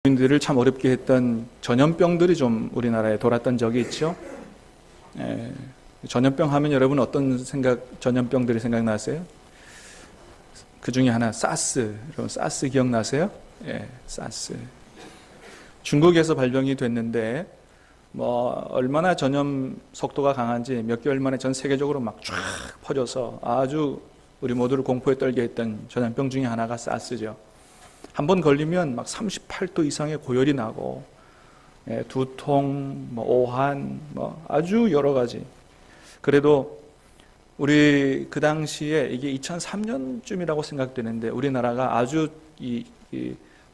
국민들을 참 어렵게 했던 전염병들이 좀 우리나라에 돌았던 적이 있죠. 전염병 하면 여러분 어떤 전염병들이 생각나세요? 그 중에 하나 사스. 여러분 사스 기억나세요? 사스. 중국에서 발병이 됐는데 얼마나 전염 속도가 강한지 몇 개월 만에 전 세계적으로 막 쫙 퍼져서 아주 우리 모두를 공포에 떨게 했던 전염병 중에 하나가 사스죠. 한 번 걸리면 막 38도 이상의 고열이 나고 두통, 오한, 아주 여러 가지. 그래도 우리 그 당시에 이게 2003년쯤이라고 생각되는데 우리나라가 아주 이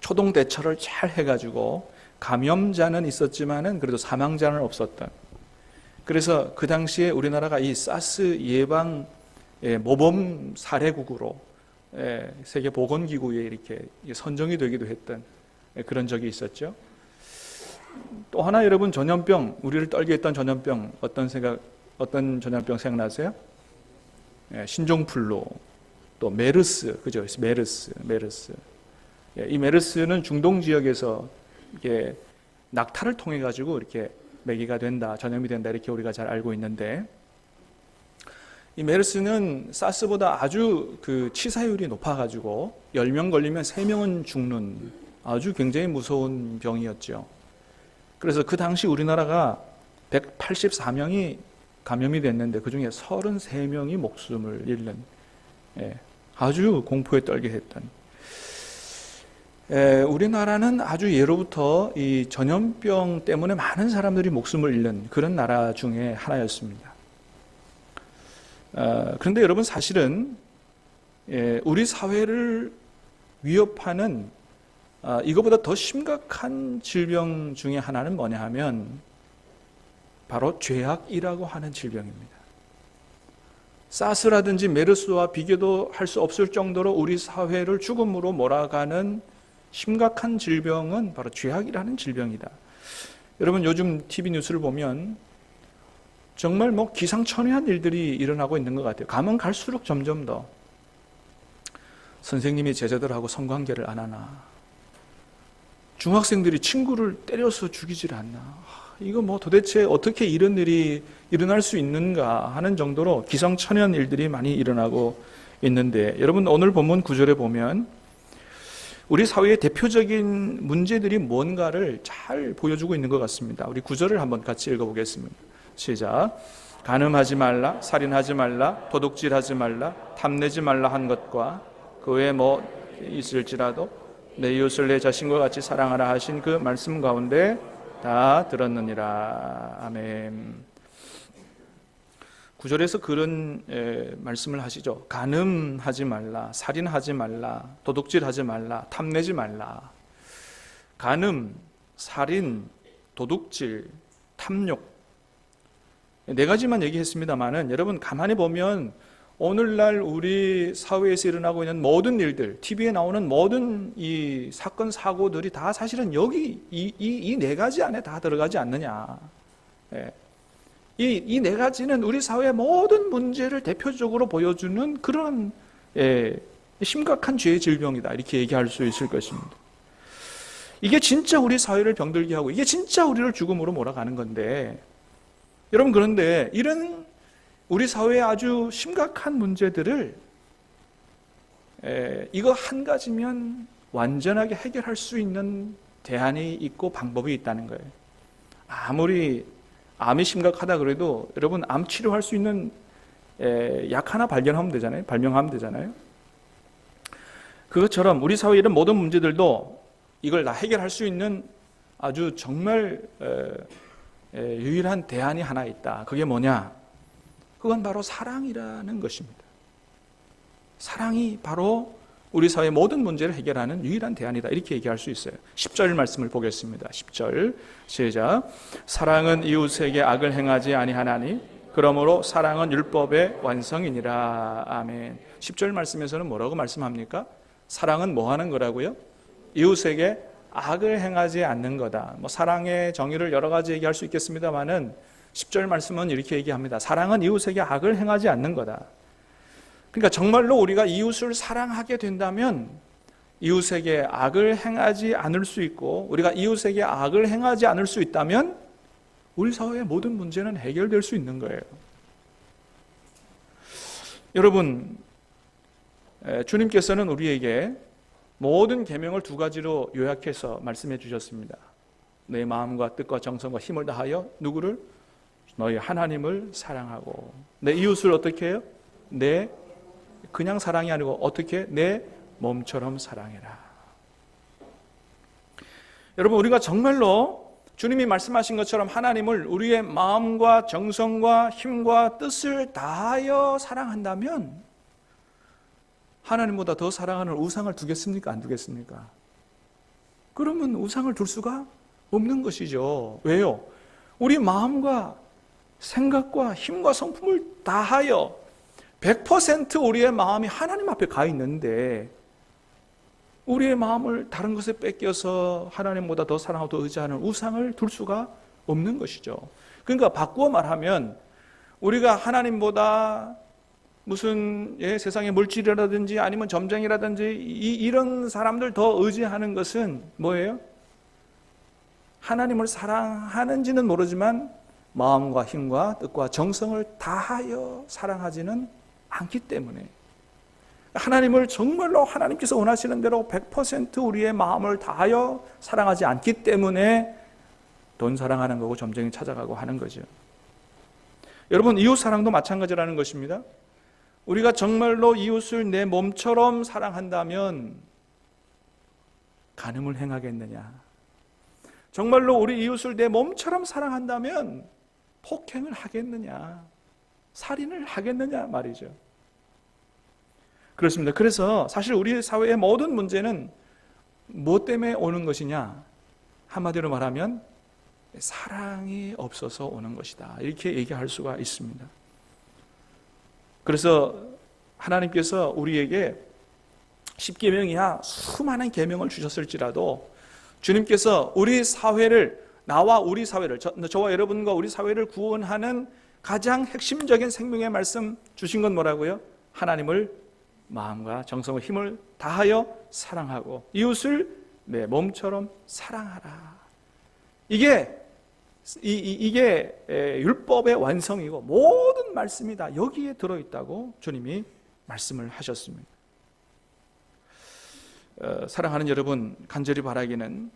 초동 대처를 잘 해가지고 감염자는 있었지만은 그래도 사망자는 없었던. 그래서 그 당시에 우리나라가 이 사스 예방 모범 사례국으로 세계보건기구에 이렇게 선정이 되기도 했던 그런 적이 있었죠. 또 하나 여러분 전염병, 우리를 떨게 했던 전염병 어떤 전염병 생각나세요? 신종플루, 또 메르스, 그죠? 메르스. 이 메르스는 중동 지역에서 이게 낙타를 통해 가지고 이렇게 매개가 된다, 전염이 된다 이렇게 우리가 잘 알고 있는데. 이 메르스는 사스보다 아주 그 치사율이 높아가지고 10명 걸리면 3명은 죽는 아주 굉장히 무서운 병이었죠. 그래서 그 당시 우리나라가 184명이 감염이 됐는데 그 중에 33명이 목숨을 잃는 아주 공포에 떨게 했던. 우리나라는 아주 예로부터 이 전염병 때문에 많은 사람들이 목숨을 잃는 그런 나라 중에 하나였습니다. 그런데 여러분 사실은 우리 사회를 위협하는 이거보다 더 심각한 질병 중에 하나는 뭐냐 하면 바로 죄악이라고 하는 질병입니다. 사스라든지 메르스와 비교도 할 수 없을 정도로 우리 사회를 죽음으로 몰아가는 심각한 질병은 바로 죄악이라는 질병이다. 여러분 요즘 TV 뉴스를 보면 정말 기상천외한 일들이 일어나고 있는 것 같아요. 가면 갈수록 점점 더 선생님이 제자들하고 성관계를 안 하나, 중학생들이 친구를 때려서 죽이질 않나, 이거 도대체 어떻게 이런 일이 일어날 수 있는가 하는 정도로 기상천외한 일들이 많이 일어나고 있는데, 여러분 오늘 본문 9절에 보면 우리 사회의 대표적인 문제들이 뭔가를 잘 보여주고 있는 것 같습니다. 우리 9절을 한번 같이 읽어보겠습니다. 시작. 간음하지 말라, 살인하지 말라, 도둑질하지 말라, 탐내지 말라 한 것과 그 외에 있을지라도 내 이웃을 내 자신과 같이 사랑하라 하신 그 말씀 가운데 다 들었느니라. 아멘. 9절에서 그런 말씀을 하시죠. 간음하지 말라, 살인하지 말라, 도둑질하지 말라, 탐내지 말라. 간음, 살인, 도둑질, 탐욕, 네 가지만 얘기했습니다만은 여러분 가만히 보면 오늘날 우리 사회에서 일어나고 있는 모든 일들, TV에 나오는 모든 이 사건 사고들이 다 사실은 여기 이 네 가지 안에 다 들어가지 않느냐. 이 네 가지는 우리 사회의 모든 문제를 대표적으로 보여주는 그런 심각한 죄의 질병이다, 이렇게 얘기할 수 있을 것입니다. 이게 진짜 우리 사회를 병들게 하고 이게 진짜 우리를 죽음으로 몰아가는 건데, 여러분 그런데 이런 우리 사회의 아주 심각한 문제들을 이거 한 가지면 완전하게 해결할 수 있는 대안이 있고 방법이 있다는 거예요. 아무리 암이 심각하다 그래도 여러분 암 치료할 수 있는 약 하나 발명하면 되잖아요. 그것처럼 우리 사회의 이런 모든 문제들도 이걸 다 해결할 수 있는 아주 정말 유일한 대안이 하나 있다. 그게 뭐냐? 그건 바로 사랑이라는 것입니다. 사랑이 바로 우리 사회의 모든 문제를 해결하는 유일한 대안이다, 이렇게 얘기할 수 있어요. 10절 말씀을 보겠습니다. 10절 시작. 사랑은 이웃에게 악을 행하지 아니하나니 그러므로 사랑은 율법의 완성이니라. 아멘. 10절 말씀에서는 뭐라고 말씀합니까? 사랑은 뭐 하는 거라고요? 이웃에게 악을 행하지 않는 거다. 사랑의 정의를 여러 가지 얘기할 수 있겠습니다만은 10절 말씀은 이렇게 얘기합니다. 사랑은 이웃에게 악을 행하지 않는 거다. 그러니까 정말로 우리가 이웃을 사랑하게 된다면 이웃에게 악을 행하지 않을 수 있고 우리가 이웃에게 악을 행하지 않을 수 있다면 우리 사회의 모든 문제는 해결될 수 있는 거예요. 여러분, 주님께서는 우리에게 모든 계명을 두 가지로 요약해서 말씀해 주셨습니다. 내 마음과 뜻과 정성과 힘을 다하여 누구를? 너희 하나님을 사랑하고 내 이웃을 어떻게 해요? 내 그냥 사랑이 아니고 어떻게? 내 몸처럼 사랑해라. 여러분, 우리가 정말로 주님이 말씀하신 것처럼 하나님을 우리의 마음과 정성과 힘과 뜻을 다하여 사랑한다면 하나님보다 더 사랑하는 우상을 두겠습니까? 안 두겠습니까? 그러면 우상을 둘 수가 없는 것이죠. 왜요? 우리 마음과 생각과 힘과 성품을 다하여 100% 우리의 마음이 하나님 앞에 가 있는데 우리의 마음을 다른 것에 뺏겨서 하나님보다 더 사랑하고 더 의지하는 우상을 둘 수가 없는 것이죠. 그러니까 바꾸어 말하면 우리가 하나님보다 무슨 세상의 물질이라든지 아니면 점쟁이라든지 이런 사람들 더 의지하는 것은 뭐예요? 하나님을 사랑하는지는 모르지만 마음과 힘과 뜻과 정성을 다하여 사랑하지는 않기 때문에 하나님을 정말로 하나님께서 원하시는 대로 100% 우리의 마음을 다하여 사랑하지 않기 때문에 돈 사랑하는 거고 점쟁이 찾아가고 하는 거죠. 여러분, 이웃 사랑도 마찬가지라는 것입니다. 우리가 정말로 이웃을 내 몸처럼 사랑한다면 간음을 행하겠느냐? 정말로 우리 이웃을 내 몸처럼 사랑한다면 폭행을 하겠느냐? 살인을 하겠느냐 말이죠. 그렇습니다. 그래서 사실 우리 사회의 모든 문제는 무엇 때문에 오는 것이냐? 한마디로 말하면 사랑이 없어서 오는 것이다. 이렇게 얘기할 수가 있습니다. 그래서 하나님께서 우리에게 10계명 이하 수많은 계명을 주셨을지라도 주님께서 우리 사회를, 나와 우리 사회를, 저와 여러분과 우리 사회를 구원하는 가장 핵심적인 생명의 말씀 주신 건 뭐라고요? 하나님을 마음과 정성과 힘을 다하여 사랑하고 이웃을 내 몸처럼 사랑하라. 이게 율법의 완성이고 모든 말씀이 다 여기에 들어있다고 주님이 말씀을 하셨습니다. 사랑하는 여러분, 간절히 바라기는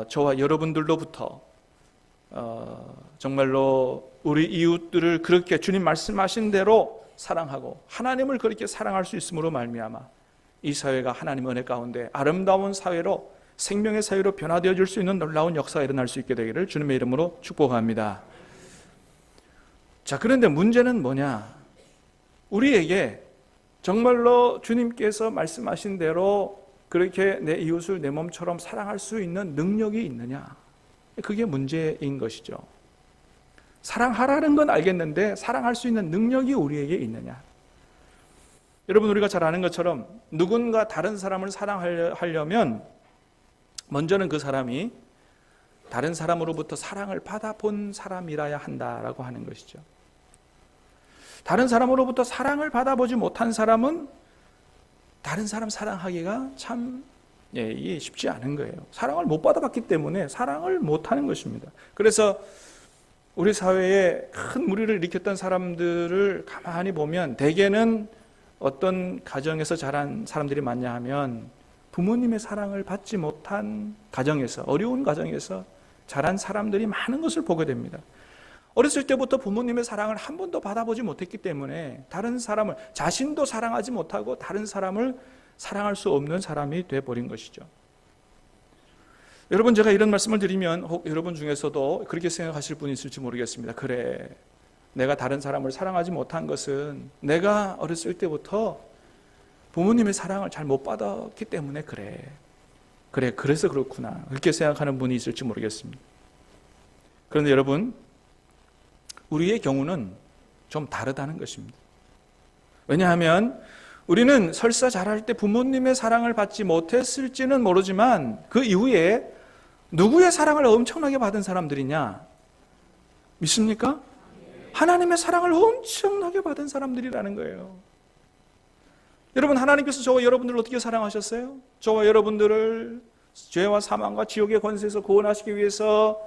저와 여러분들로부터 정말로 우리 이웃들을 그렇게 주님 말씀하신 대로 사랑하고 하나님을 그렇게 사랑할 수 있음으로 말미암아 이 사회가 하나님의 은혜 가운데 아름다운 사회로, 생명의 사회로 변화되어질 수 있는 놀라운 역사가 일어날 수 있게 되기를 주님의 이름으로 축복합니다. 자, 그런데 문제는 뭐냐? 우리에게 정말로 주님께서 말씀하신 대로 그렇게 내 이웃을 내 몸처럼 사랑할 수 있는 능력이 있느냐? 그게 문제인 것이죠. 사랑하라는 건 알겠는데 사랑할 수 있는 능력이 우리에게 있느냐? 여러분, 우리가 잘 아는 것처럼 누군가 다른 사람을 사랑하려면 먼저는 그 사람이 다른 사람으로부터 사랑을 받아본 사람이라야 한다라고 하는 것이죠. 다른 사람으로부터 사랑을 받아보지 못한 사람은 다른 사람 사랑하기가 참 이게 쉽지 않은 거예요. 사랑을 못 받아봤기 때문에 사랑을 못하는 것입니다. 그래서 우리 사회에 큰 무리를 일으켰던 사람들을 가만히 보면 대개는 어떤 가정에서 자란 사람들이 많냐 하면 부모님의 사랑을 받지 못한 가정에서, 어려운 가정에서 자란 사람들이 많은 것을 보게 됩니다. 어렸을 때부터 부모님의 사랑을 한 번도 받아보지 못했기 때문에 다른 사람을, 자신도 사랑하지 못하고 다른 사람을 사랑할 수 없는 사람이 되어버린 것이죠. 여러분, 제가 이런 말씀을 드리면 혹 여러분 중에서도 그렇게 생각하실 분이 있을지 모르겠습니다. 그래, 내가 다른 사람을 사랑하지 못한 것은 내가 어렸을 때부터 부모님의 사랑을 잘 못 받았기 때문에 그래서 그렇구나, 그렇게 생각하는 분이 있을지 모르겠습니다. 그런데 여러분, 우리의 경우는 좀 다르다는 것입니다. 왜냐하면 우리는 설사 자랄 때 부모님의 사랑을 받지 못했을지는 모르지만 그 이후에 누구의 사랑을 엄청나게 받은 사람들이냐? 믿습니까? 하나님의 사랑을 엄청나게 받은 사람들이라는 거예요. 여러분, 하나님께서 저와 여러분들을 어떻게 사랑하셨어요? 저와 여러분들을 죄와 사망과 지옥의 권세에서 구원하시기 위해서,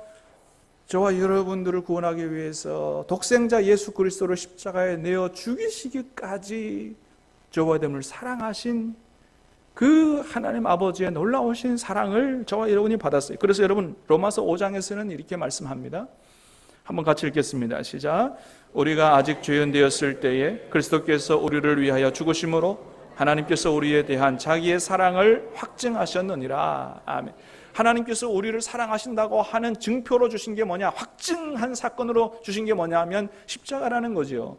저와 여러분들을 구원하기 위해서 독생자 예수 그리스도를 십자가에 내어 죽이시기까지 저와 여러분을 사랑하신 그 하나님 아버지의 놀라우신 사랑을 저와 여러분이 받았어요. 그래서 여러분, 로마서 5장에서는 이렇게 말씀합니다. 한번 같이 읽겠습니다. 시작. 우리가 아직 죄인 되었을 때에 그리스도께서 우리를 위하여 죽으심으로 하나님께서 우리에 대한 자기의 사랑을 확증하셨느니라. 아멘. 하나님께서 우리를 사랑하신다고 하는 증표로 주신 게 뭐냐? 확증한 사건으로 주신 게 뭐냐 하면 십자가라는 거죠.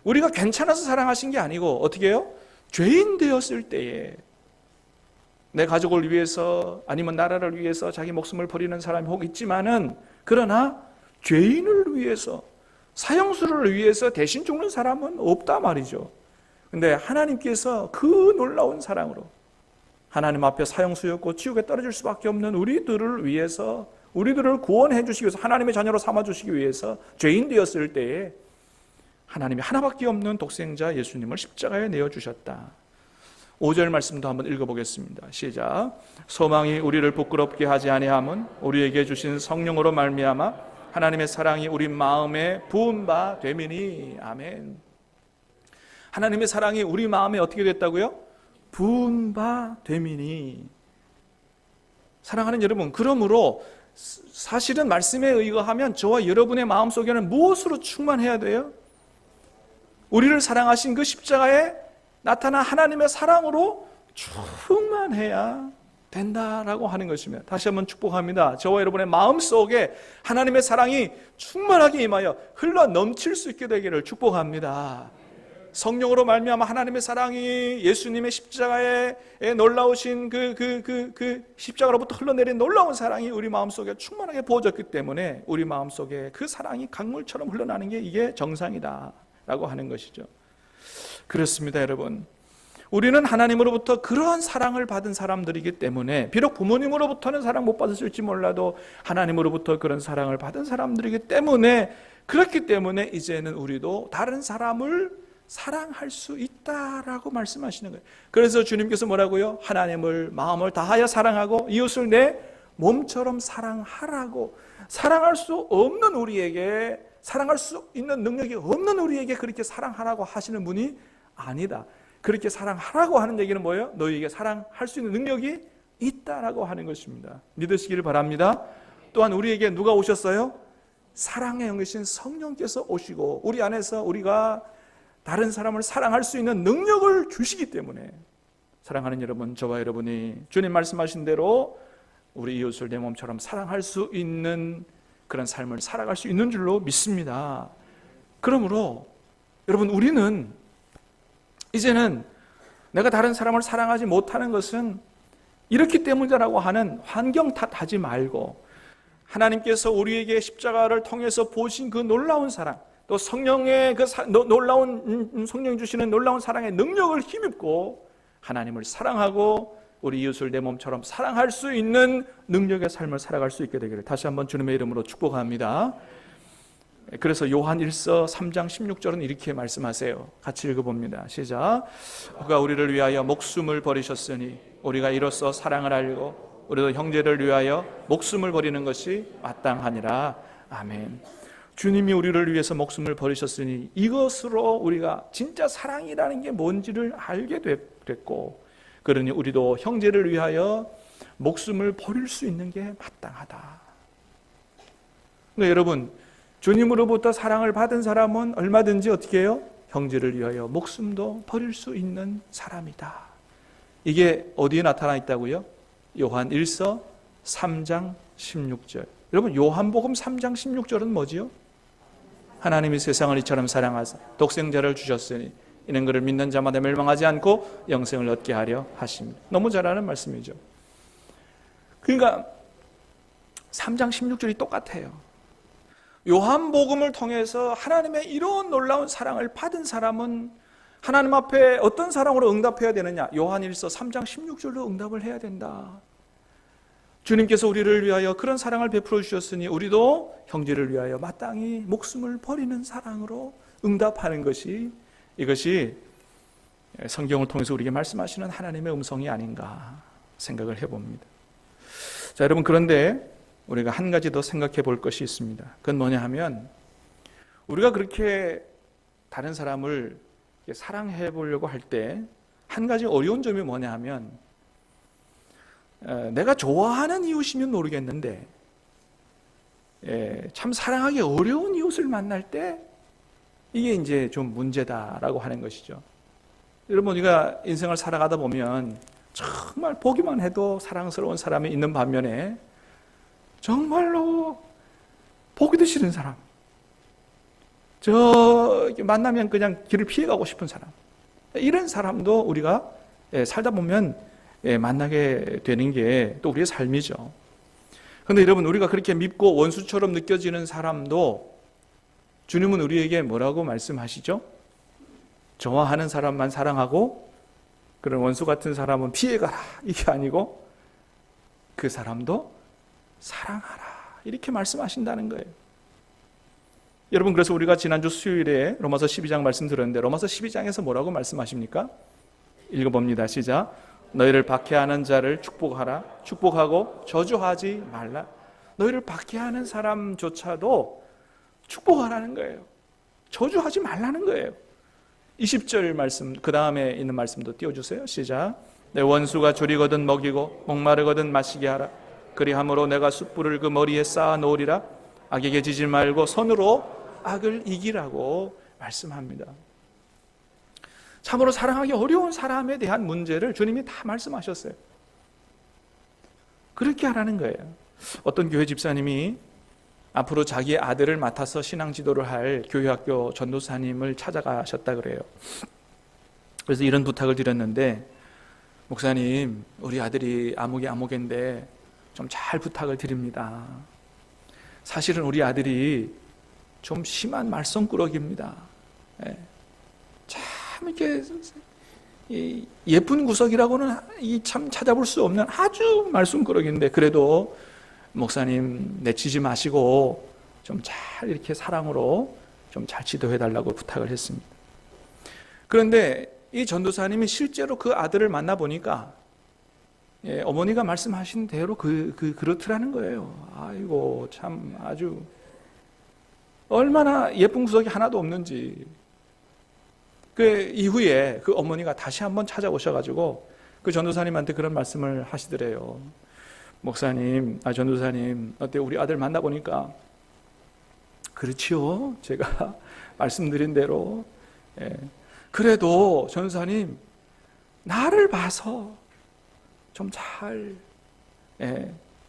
우리가 괜찮아서 사랑하신 게 아니고 어떻게 해요? 죄인 되었을 때에 내 가족을 위해서 아니면 나라를 위해서 자기 목숨을 버리는 사람이 혹 있지만은, 그러나 죄인을 위해서, 사형수를 위해서 대신 죽는 사람은 없다 말이죠. 근데 하나님께서 그 놀라운 사랑으로 하나님 앞에 사형수였고 지옥에 떨어질 수밖에 없는 우리들을 위해서, 우리들을 구원해 주시기 위해서, 하나님의 자녀로 삼아 주시기 위해서 죄인 되었을 때에 하나님이 하나밖에 없는 독생자 예수님을 십자가에 내어주셨다. 5절 말씀도 한번 읽어보겠습니다. 시작. 소망이 우리를 부끄럽게 하지 아니함은 우리에게 주신 성령으로 말미암아 하나님의 사랑이 우리 마음에 부은 바 됨이니. 아멘. 하나님의 사랑이 우리 마음에 어떻게 됐다고요? 부은 바 됨이니. 사랑하는 여러분, 그러므로 사실은 말씀에 의거하면 저와 여러분의 마음속에는 무엇으로 충만해야 돼요? 우리를 사랑하신 그 십자가에 나타난 하나님의 사랑으로 충만해야 된다라고 하는 것이며, 다시 한번 축복합니다. 저와 여러분의 마음속에 하나님의 사랑이 충만하게 임하여 흘러 넘칠 수 있게 되기를 축복합니다. 성령으로 말미암아 하나님의 사랑이 예수님의 십자가에 놀라우신 그 십자가로부터 흘러내린 놀라운 사랑이 우리 마음속에 충만하게 부어졌기 때문에 우리 마음속에 그 사랑이 강물처럼 흘러나는 게 이게 정상이다 라고 하는 것이죠. 그렇습니다, 여러분. 우리는 하나님으로부터 그러한 사랑을 받은 사람들이기 때문에, 비록 부모님으로부터는 사랑 못 받았을지 몰라도 하나님으로부터 그런 사랑을 받은 사람들이기 때문에, 그렇기 때문에 이제는 우리도 다른 사람을 사랑할 수 있다라고 말씀하시는 거예요. 그래서 주님께서 뭐라고요? 하나님을 마음을 다하여 사랑하고 이웃을 내 몸처럼 사랑하라고. 사랑할 수 없는 우리에게, 사랑할 수 있는 능력이 없는 우리에게 그렇게 사랑하라고 하시는 분이 아니다. 그렇게 사랑하라고 하는 얘기는 뭐예요? 너희에게 사랑할 수 있는 능력이 있다라고 하는 것입니다. 믿으시기를 바랍니다. 또한 우리에게 누가 오셨어요? 사랑의 영이신 성령께서 오시고 우리 안에서 우리가 다른 사람을 사랑할 수 있는 능력을 주시기 때문에, 사랑하는 여러분, 저와 여러분이 주님 말씀하신 대로 우리 이웃을 내 몸처럼 사랑할 수 있는 그런 삶을 살아갈 수 있는 줄로 믿습니다. 그러므로 여러분, 우리는 이제는 내가 다른 사람을 사랑하지 못하는 것은 이렇기 때문이라고 하는 환경 탓하지 말고, 하나님께서 우리에게 십자가를 통해서 보신 그 놀라운 사랑, 또 성령의 그 놀라운 성령이 주시는 놀라운 사랑의 능력을 힘입고 하나님을 사랑하고 우리 이웃을 내 몸처럼 사랑할 수 있는 능력의 삶을 살아갈 수 있게 되기를 다시 한번 주님의 이름으로 축복합니다. 그래서 요한 1서 3장 16절은 이렇게 말씀하세요. 같이 읽어봅니다. 시작. 그가 우리를 위하여 목숨을 버리셨으니 우리가 이로써 사랑을 알고 우리도 형제를 위하여 목숨을 버리는 것이 마땅하니라. 아멘. 주님이 우리를 위해서 목숨을 버리셨으니 이것으로 우리가 진짜 사랑이라는 게 뭔지를 알게 됐고, 그러니 우리도 형제를 위하여 목숨을 버릴 수 있는 게 마땅하다. 그러니까 여러분, 주님으로부터 사랑을 받은 사람은 얼마든지 어떻게 해요? 형제를 위하여 목숨도 버릴 수 있는 사람이다. 이게 어디에 나타나 있다고요? 요한 1서 3장 16절. 여러분, 요한복음 3장 16절은 뭐지요? 하나님이 세상을 이처럼 사랑하사 독생자를 주셨으니 이는 그를 믿는 자마다 멸망하지 않고 영생을 얻게 하려 하십니다. 너무 잘 아는 말씀이죠. 그러니까 3장 16절이 똑같아요. 요한복음을 통해서 하나님의 이런 놀라운 사랑을 받은 사람은 하나님 앞에 어떤 사랑으로 응답해야 되느냐? 요한 1서 3장 16절로 응답을 해야 된다. 주님께서 우리를 위하여 그런 사랑을 베풀어 주셨으니 우리도 형제를 위하여 마땅히 목숨을 버리는 사랑으로 응답하는 것이, 이것이 성경을 통해서 우리에게 말씀하시는 하나님의 음성이 아닌가 생각을 해봅니다. 자, 여러분, 그런데 우리가 한 가지 더 생각해 볼 것이 있습니다. 그건 뭐냐 하면, 우리가 그렇게 다른 사람을 사랑해 보려고 할 때 한 가지 어려운 점이 뭐냐 하면, 내가 좋아하는 이웃이면 모르겠는데 참 사랑하기 어려운 이웃을 만날 때 이게 이제 좀 문제다라고 하는 것이죠. 여러분, 우리가 인생을 살아가다 보면 정말 보기만 해도 사랑스러운 사람이 있는 반면에 정말로 보기도 싫은 사람, 만나면 그냥 길을 피해가고 싶은 사람, 이런 사람도 우리가 살다 보면 만나게 되는 게 또 우리의 삶이죠. 그런데 여러분, 우리가 그렇게 밉고 원수처럼 느껴지는 사람도 주님은 우리에게 뭐라고 말씀하시죠? 좋아하는 사람만 사랑하고 그런 원수 같은 사람은 피해가라, 이게 아니고 그 사람도 사랑하라, 이렇게 말씀하신다는 거예요. 여러분, 그래서 우리가 지난주 수요일에 로마서 12장 말씀 들었는데, 로마서 12장에서 뭐라고 말씀하십니까? 읽어봅니다. 시작. 너희를 박해하는 자를 축복하라. 축복하고 저주하지 말라. 너희를 박해하는 사람조차도 축복하라는 거예요. 저주하지 말라는 거예요. 20절 말씀, 그 다음에 있는 말씀도 띄워주세요. 시작. 내 원수가 줄이거든 먹이고 목마르거든 마시게 하라. 그리함으로 내가 숯불을 그 머리에 쌓아 놓으리라. 악에게 지지 말고 손으로 악을 이기라고 말씀합니다. 참으로 사랑하기 어려운 사람에 대한 문제를 주님이 다 말씀하셨어요. 그렇게 하라는 거예요. 어떤 교회 집사님이 앞으로 자기의 아들을 맡아서 신앙 지도를 할 교회학교 전도사님을 찾아가셨다 그래요. 그래서 이런 부탁을 드렸는데, 목사님, 우리 아들이 아무개인데 좀 잘 부탁을 드립니다. 사실은 우리 아들이 좀 심한 말썽꾸러기입니다. 참 이렇게 예쁜 구석이라고는 참 찾아볼 수 없는 아주 말썽꾸러기인데, 그래도 목사님 내치지 마시고 좀 잘 이렇게 사랑으로 좀 잘 지도해 달라고 부탁을 했습니다. 그런데 이 전도사님이 실제로 그 아들을 만나 보니까 어머니가 말씀하신 대로 그렇더라는 거예요. 아이고, 참 아주 얼마나 예쁜 구석이 하나도 없는지. 그 이후에 그 어머니가 다시 한번 찾아오셔가지고 그 전도사님한테 그런 말씀을 하시더래요. 목사님, 전도사님, 어때, 우리 아들 만나보니까 그렇지요, 제가 말씀드린 대로. 그래도 전도사님, 나를 봐서 좀 잘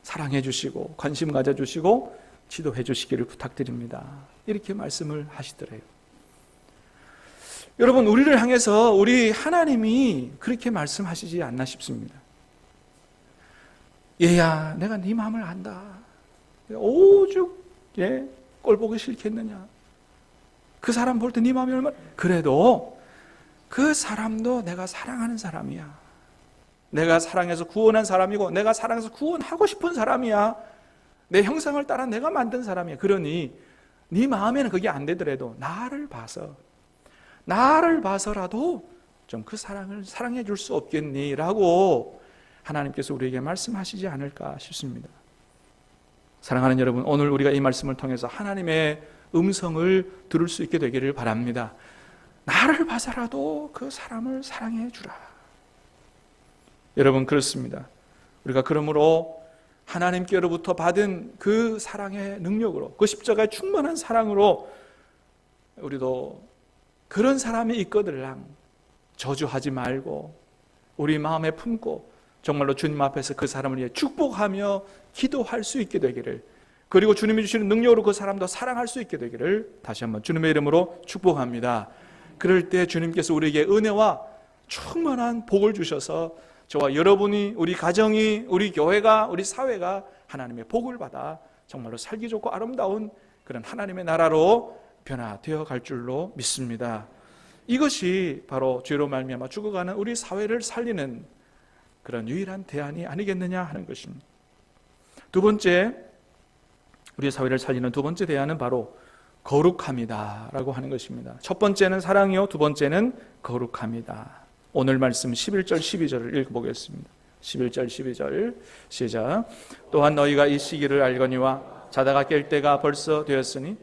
사랑해 주시고 관심 가져 주시고 지도해 주시기를 부탁드립니다, 이렇게 말씀을 하시더래요. 여러분, 우리를 향해서 우리 하나님이 그렇게 말씀하시지 않나 싶습니다. 얘야, 내가 네 마음을 안다. 오죽 꼴 보기 싫겠느냐. 그 사람 볼 때 네 마음이 얼마나, 그래도 그 사람도 내가 사랑하는 사람이야. 내가 사랑해서 구원한 사람이고 내가 사랑해서 구원하고 싶은 사람이야. 내 형상을 따라 내가 만든 사람이야. 그러니 네 마음에는 그게 안 되더라도 나를 봐서라도 좀 그 사랑을 사랑해 줄 수 없겠니? 라고 하나님께서 우리에게 말씀하시지 않을까 싶습니다. 사랑하는 여러분, 오늘 우리가 이 말씀을 통해서 하나님의 음성을 들을 수 있게 되기를 바랍니다. 나를 봐서라도 그 사람을 사랑해 주라. 여러분, 그렇습니다. 우리가 그러므로 하나님께로부터 받은 그 사랑의 능력으로, 그 십자가의 충만한 사랑으로 우리도 그런 사람이 있거들랑 저주하지 말고 우리 마음에 품고 정말로 주님 앞에서 그 사람을 위해 축복하며 기도할 수 있게 되기를, 그리고 주님이 주시는 능력으로 그 사람도 사랑할 수 있게 되기를 다시 한번 주님의 이름으로 축복합니다. 그럴 때 주님께서 우리에게 은혜와 충만한 복을 주셔서 저와 여러분이, 우리 가정이, 우리 교회가, 우리 사회가 하나님의 복을 받아 정말로 살기 좋고 아름다운 그런 하나님의 나라로 변화되어 갈 줄로 믿습니다. 이것이 바로 죄로 말미암아 죽어가는 우리 사회를 살리는 그런 유일한 대안이 아니겠느냐 하는 것입니다. 두 번째, 우리 사회를 살리는 두 번째 대안은 바로 거룩함이다 라고 하는 것입니다. 첫 번째는 사랑이요, 두 번째는 거룩함이다. 오늘 말씀 11절 12절을 읽어보겠습니다. 11절 12절 시작. 또한 너희가 이 시기를 알거니와 자다가 깰 때가 벌써 되었으니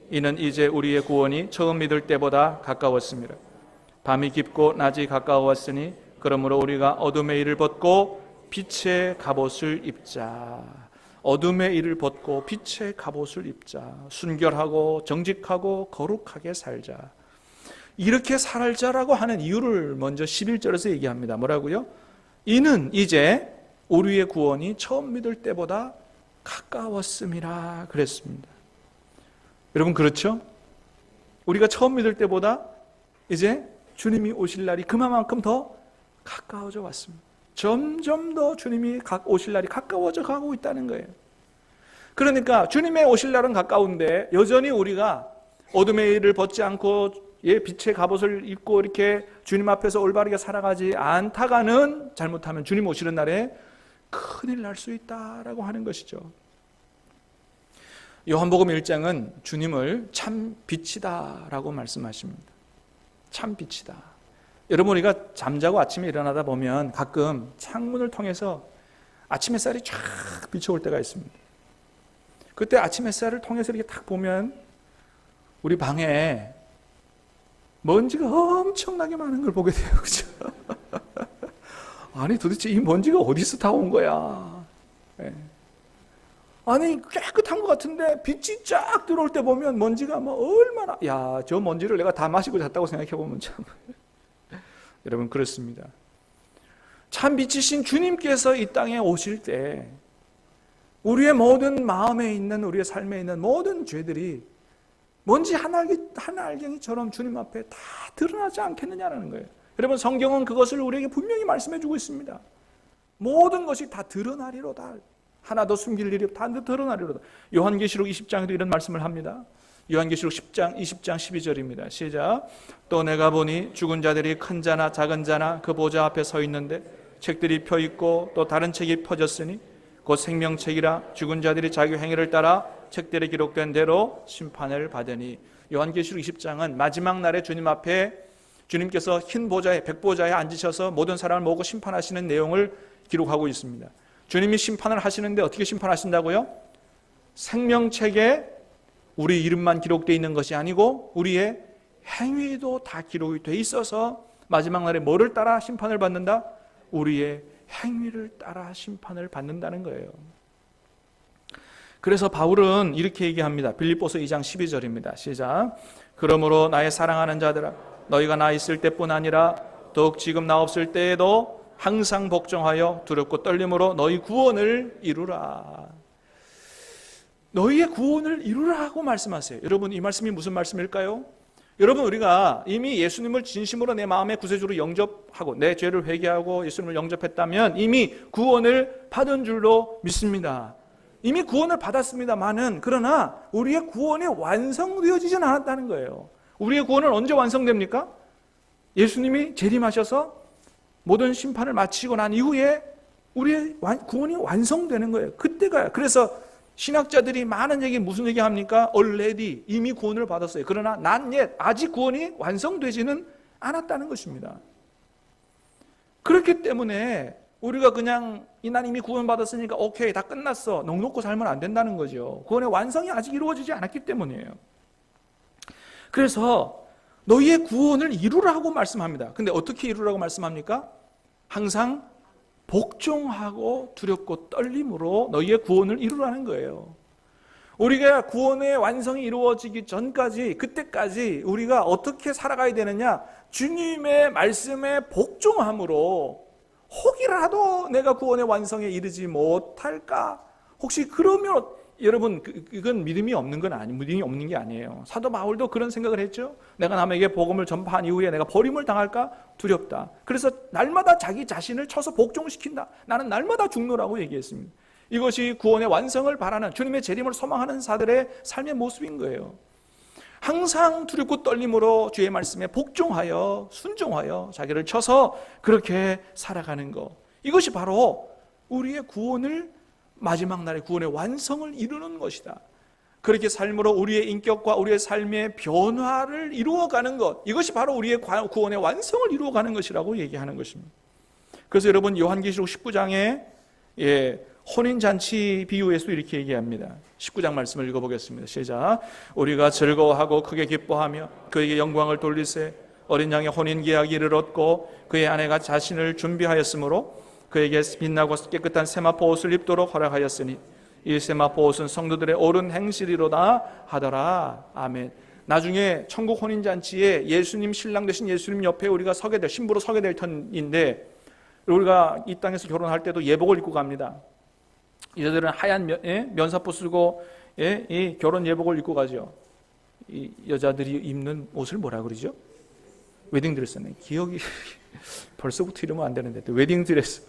이는 이제 우리의 구원이 처음 믿을 때보다 가까웠습니다. 밤이 깊고 낮이 가까웠으니 그러므로 우리가 어둠의 일을 벗고 빛의 갑옷을 입자. 어둠의 일을 벗고 빛의 갑옷을 입자. 순결하고 정직하고 거룩하게 살자. 이렇게 살자라고 하는 이유를 먼저 11절에서 얘기합니다. 뭐라고요? 이는 이제 우리의 구원이 처음 믿을 때보다 가까웠음이라 그랬습니다. 여러분 그렇죠? 우리가 처음 믿을 때보다 이제 주님이 오실 날이 그만큼 더 가까워져 왔습니다. 점점 더 주님이 오실 날이 가까워져 가고 있다는 거예요. 그러니까 주님의 오실 날은 가까운데 여전히 우리가 어둠의 일을 벗지 않고 빛의 갑옷을 입고 이렇게 주님 앞에서 올바르게 살아가지 않다가는 잘못하면 주님 오시는 날에 큰일 날 수 있다라고 하는 것이죠. 요한복음 1장은 주님을 참 빛이다라고 말씀하십니다. 참 빛이다. 여러분 우리가 잠자고 아침에 일어나다 보면 가끔 창문을 통해서 아침 햇살이 쫙 비춰올 때가 있습니다. 그때 아침 햇살을 통해서 이렇게 딱 보면 우리 방에 먼지가 엄청나게 많은 걸 보게 돼요. 그죠? 아니 도대체 이 먼지가 어디서 다 온 거야? 네. 아니 깨끗한 것 같은데 빛이 쫙 들어올 때 보면 먼지가 뭐 얼마나, 야, 저 먼지를 내가 다 마시고 잤다고 생각해 보면 참 여러분 그렇습니다. 참 빛이신 주님께서 이 땅에 오실 때 우리의 모든 마음에 있는, 우리의 삶에 있는 모든 죄들이 먼지 한 알갱이처럼 주님 앞에 다 드러나지 않겠느냐는 거예요. 여러분 성경은 그것을 우리에게 분명히 말씀해 주고 있습니다. 모든 것이 다 드러나리로다. 하나도 숨길 일이 다 드러나리로다. 요한계시록 20장에도 이런 말씀을 합니다. 요한계시록 10장 20장 12절입니다. 시작. 또 내가 보니 죽은 자들이 큰 자나 작은 자나 그 보좌 앞에 서 있는데 책들이 펴 있고 또 다른 책이 펴졌으니 곧 생명책이라 죽은 자들이 자기 행위를 따라 책들에 기록된 대로 심판을 받으니. 요한계시록 20장은 마지막 날에 주님 앞에 주님께서 흰 보좌에 백보좌에 앉으셔서 모든 사람을 모으고 심판하시는 내용을 기록하고 있습니다. 주님이 심판을 하시는데 어떻게 심판하신다고요? 생명책에 우리 이름만 기록되어 있는 것이 아니고 우리의 행위도 다 기록이 돼 있어서 마지막 날에 뭐를 따라 심판을 받는다? 우리의 행위를 따라 심판을 받는다는 거예요. 그래서 바울은 이렇게 얘기합니다. 빌립보서 2장 12절입니다. 시작. 그러므로 나의 사랑하는 자들아 너희가 나 있을 때뿐 아니라 더욱 지금 나 없을 때에도 항상 복종하여 두렵고 떨림으로 너희 구원을 이루라. 너희의 구원을 이루라고 말씀하세요. 여러분 이 말씀이 무슨 말씀일까요? 여러분 우리가 이미 예수님을 진심으로 내 마음의 구세주로 영접하고 내 죄를 회개하고 예수님을 영접했다면 이미 구원을 받은 줄로 믿습니다. 이미 구원을 받았습니다만은 그러나 우리의 구원이 완성되어지진 않았다는 거예요. 우리의 구원은 언제 완성됩니까? 예수님이 재림하셔서 모든 심판을 마치고 난 이후에 우리의 구원이 완성되는 거예요. 그때가요. 그래서 신학자들이 많은 얘기 무슨 얘기 합니까? already 이미 구원을 받았어요. 그러나 not yet 아직 구원이 완성되지는 않았다는 것입니다. 그렇기 때문에 우리가 그냥 난 이미 구원 받았으니까 오케이 다 끝났어 넉넉고 살면 안 된다는 거죠. 구원의 완성이 아직 이루어지지 않았기 때문이에요. 그래서 너희의 구원을 이루라고 말씀합니다. 근데 어떻게 이루라고 말씀합니까? 항상 복종하고 두렵고 떨림으로 너희의 구원을 이루라는 거예요. 우리가 구원의 완성이 이루어지기 전까지 그때까지 우리가 어떻게 살아가야 되느냐? 주님의 말씀에 복종함으로 혹이라도 내가 구원의 완성에 이르지 못할까? 혹시 그러면 여러분 이건 믿음이 없는 건 믿음이 없는 게 아니에요. 사도 바울도 그런 생각을 했죠. 내가 남에게 복음을 전파한 이후에 내가 버림을 당할까 두렵다. 그래서 날마다 자기 자신을 쳐서 복종시킨다. 나는 날마다 죽노라고 얘기했습니다. 이것이 구원의 완성을 바라는 주님의 재림을 소망하는 자들의 삶의 모습인 거예요. 항상 두렵고 떨림으로 주의 말씀에 복종하여 순종하여 자기를 쳐서 그렇게 살아가는 것. 이것이 바로 우리의 구원을 마지막 날의 구원의 완성을 이루는 것이다. 그렇게 삶으로 우리의 인격과 우리의 삶의 변화를 이루어가는 것, 이것이 바로 우리의 구원의 완성을 이루어가는 것이라고 얘기하는 것입니다. 그래서 여러분 요한계시록 19장에 혼인잔치 비유에서 이렇게 얘기합니다. 19장 말씀을 읽어보겠습니다. 시작. 우리가 즐거워하고 크게 기뻐하며 그에게 영광을 돌리세. 어린 양의 혼인계약이 이르렀고 그의 아내가 자신을 준비하였으므로 그에게 빛나고 깨끗한 세마포 옷을 입도록 허락하였으니 이 세마포 옷은 성도들의 옳은 행실이로다 하더라. 아멘. 나중에 천국 혼인잔치에 예수님, 신랑 되신 예수님 옆에 우리가 신부로 서게 될 터인데, 우리가 이 땅에서 결혼할 때도 예복을 입고 갑니다. 여자들은 하얀 면사포 쓰고 이 결혼 예복을 입고 가죠. 이 여자들이 입는 옷을 뭐라 그러죠? 웨딩드레스네. 기억이 벌써부터 이러면 안 되는데. 웨딩드레스.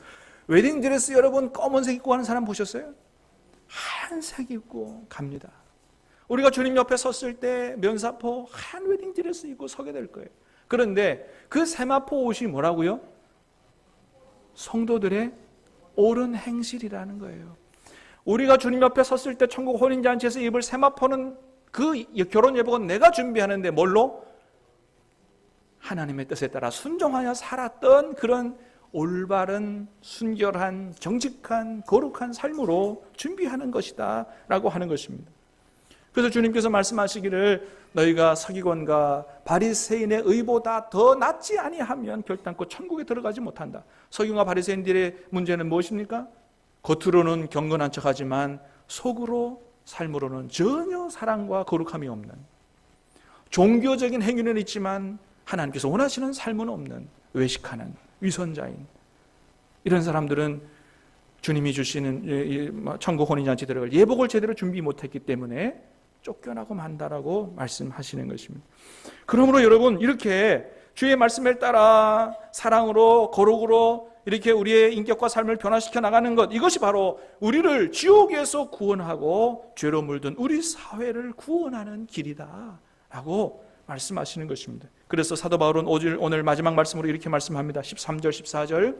웨딩드레스 여러분 검은색 입고 가는 사람 보셨어요? 하얀색 입고 갑니다. 우리가 주님 옆에 섰을 때 면사포 하얀 웨딩드레스 입고 서게 될 거예요. 그런데 그 세마포 옷이 뭐라고요? 성도들의 옳은 행실이라는 거예요. 우리가 주님 옆에 섰을 때 천국 혼인잔치에서 입을 세마포는, 그 결혼 예복은 내가 준비하는데 뭘로? 하나님의 뜻에 따라 순종하여 살았던 그런 올바른, 순결한, 정직한, 거룩한 삶으로 준비하는 것이다 라고 하는 것입니다. 그래서 주님께서 말씀하시기를 너희가 서기관과 바리새인의 의보다 더 낫지 아니하면 결단코 천국에 들어가지 못한다. 서기관과 바리새인들의 문제는 무엇입니까? 겉으로는 경건한 척하지만 속으로, 삶으로는 전혀 사랑과 거룩함이 없는, 종교적인 행위는 있지만 하나님께서 원하시는 삶은 없는, 외식하는 위선자인 이런 사람들은 주님이 주시는 천국 혼인잔치 들어갈 예복을 제대로 준비 못했기 때문에 쫓겨나고 만다라고 말씀하시는 것입니다. 그러므로 여러분, 이렇게 주의 말씀에 따라 사랑으로, 거룩으로 이렇게 우리의 인격과 삶을 변화시켜 나가는 것, 이것이 바로 우리를 지옥에서 구원하고 죄로 물든 우리 사회를 구원하는 길이다 라고 말씀하시는 것입니다. 그래서 사도 바울은 오늘 마지막 말씀으로 이렇게 말씀합니다. 13절 14절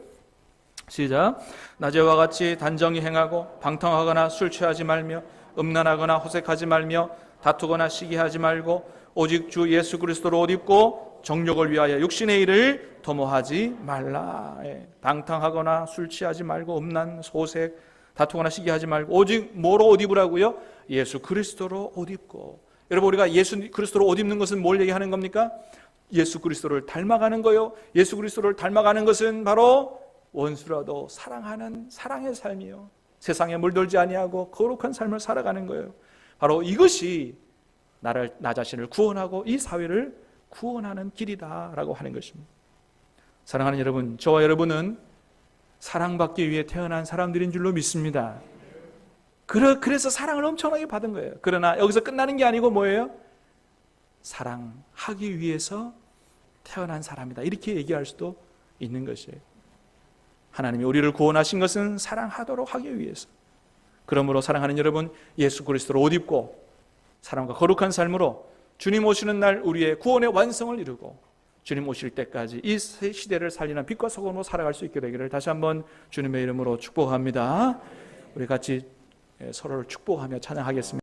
시작. 낮에와 같이 단정히 행하고 방탕하거나 술 취하지 말며 음란하거나 호색하지 말며 다투거나 시기하지 말고 오직 주 예수 그리스도로 옷 입고 정욕을 위하여 육신의 일을 도모하지 말라. 방탕하거나 술 취하지 말고 음란, 호색, 다투거나 시기하지 말고 오직 뭐로 옷 입으라고요? 예수 그리스도로 옷 입고. 여러분, 우리가 예수 그리스도로 옷 입는 것은 뭘 얘기하는 겁니까? 예수 그리스도를 닮아가는 거요. 예수 그리스도를 닮아가는 것은 바로 원수라도 사랑하는 사랑의 삶이요, 세상에 물들지 아니하고 거룩한 삶을 살아가는 거예요. 바로 이것이 나 자신을 구원하고 이 사회를 구원하는 길이다라고 하는 것입니다. 사랑하는 여러분, 저와 여러분은 사랑받기 위해 태어난 사람들인 줄로 믿습니다. 그래서 사랑을 엄청나게 받은 거예요. 그러나 여기서 끝나는 게 아니고 뭐예요? 사랑하기 위해서 태어난 사람이다, 이렇게 얘기할 수도 있는 것이에요. 하나님이 우리를 구원하신 것은 사랑하도록 하기 위해서. 그러므로 사랑하는 여러분, 예수 그리스도로 옷 입고 사랑과 거룩한 삶으로 주님 오시는 날 우리의 구원의 완성을 이루고 주님 오실 때까지 이 시대를 살리는 빛과 소금으로 살아갈 수 있게 되기를 다시 한번 주님의 이름으로 축복합니다. 우리 같이 서로를 축복하며 찬양하겠습니다.